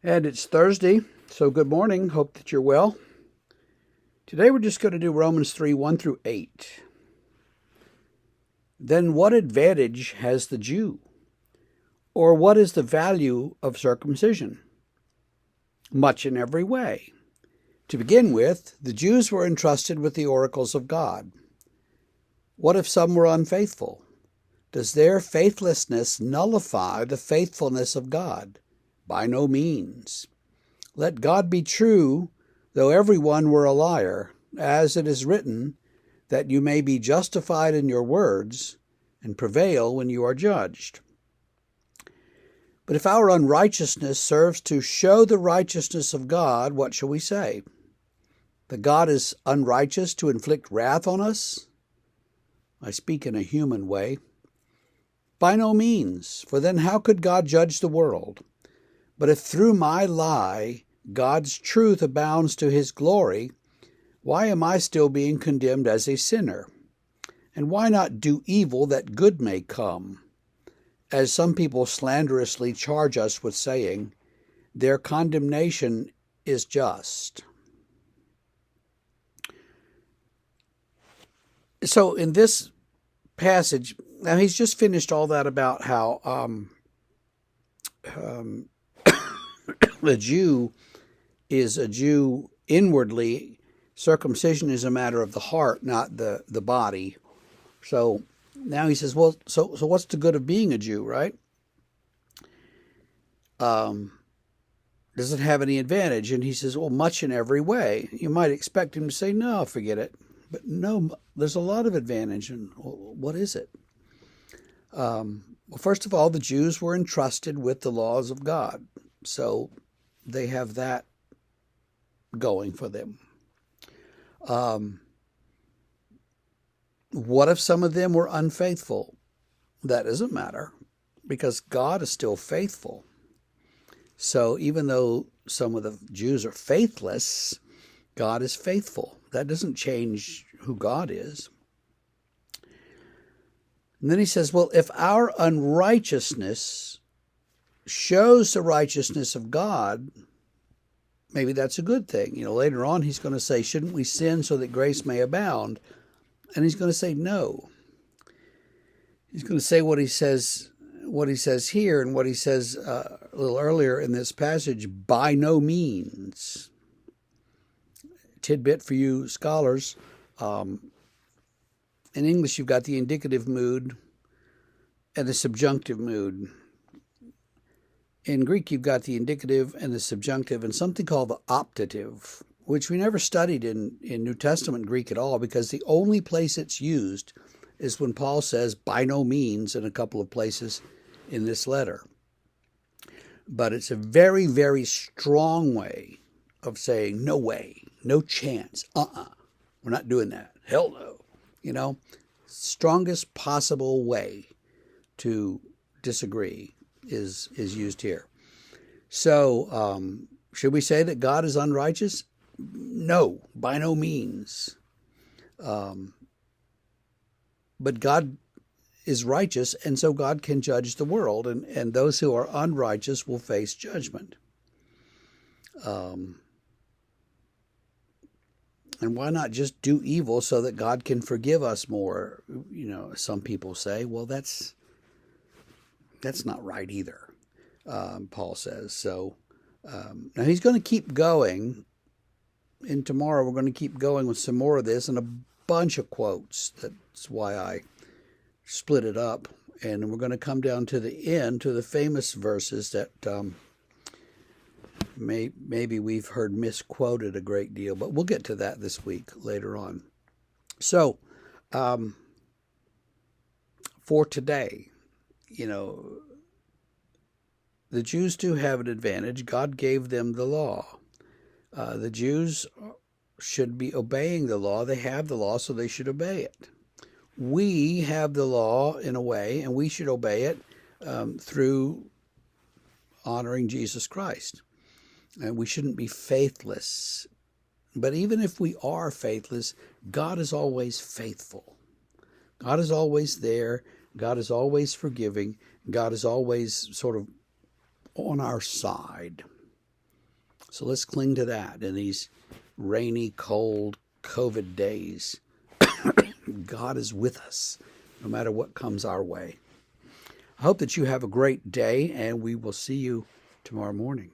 And it's Thursday, so good morning. Hope that you're well. Today we're just going to do Romans 3, 1 through 8. Then what advantage has the Jew? Or what is the value of circumcision? Much in every way. To begin with, the Jews were entrusted with the oracles of God. What if some were unfaithful? Does their faithlessness nullify the faithfulness of God? By no means. Let God be true, though everyone were a liar, as it is written, that you may be justified in your words and prevail when you are judged. But if our unrighteousness serves to show the righteousness of God, what shall we say? That God is unrighteous to inflict wrath on us? I speak in a human way. By no means, for then how could God judge the world? But if through my lie God's truth abounds to his glory, why am I still being condemned as a sinner? And why not do evil that good may come? As some people slanderously charge us with saying, their condemnation is just. So in this passage, now he's just finished all that about how the Jew is a Jew inwardly. Circumcision is a matter of the heart, not the body. So now he says, well, so what's the good of being a Jew, right? Does it have any advantage? And he says, well, much in every way. You might expect him to say, no, forget it. But no, there's a lot of advantage. And what is it? Well, first of all, the Jews were entrusted with the laws of God. So they have that going for them. What if some of them were unfaithful? That doesn't matter because God is still faithful. So even though some of the Jews are faithless, God is faithful. That doesn't change who God is. And then he says, well, if our unrighteousness shows the righteousness of God, maybe that's a good thing. Later on he's going to say, shouldn't we sin so that grace may abound? And he's going to say no. He's going to say what he says here and what he says a little earlier in this passage, by no means. Tidbit for you scholars. In English, you've got the indicative mood and the subjunctive mood. In Greek, you've got the indicative and the subjunctive and something called the optative, which we never studied in New Testament Greek at all because the only place it's used is when Paul says by no means in a couple of places in this letter. But it's a very, very strong way of saying no way, no chance, we're not doing that. Hell no. Strongest possible way to disagree is used here. So should we say that God is unrighteous? No, by no means. But God is righteous, and so God can judge the world, and those who are unrighteous will face judgment. And why not just do evil so that God can forgive us more? Some people say, well, that's not right either, Paul says. So now he's going to keep going. And tomorrow we're going to keep going with some more of this and a bunch of quotes. That's why I split it up. And we're going to come down to the end, to the famous verses that maybe we've heard misquoted a great deal, but we'll get to that this week later on. So, for today, the Jews do have an advantage. God gave them the law. The Jews should be obeying the law. They have the law, so they should obey it. We have the law in a way, and we should obey it through honoring Jesus Christ. And we shouldn't be faithless. But even if we are faithless, God is always faithful. God is always there. God is always forgiving. God is always sort of on our side. So let's cling to that in these rainy, cold, COVID days. God is with us, no matter what comes our way. I hope that you have a great day, and we will see you tomorrow morning.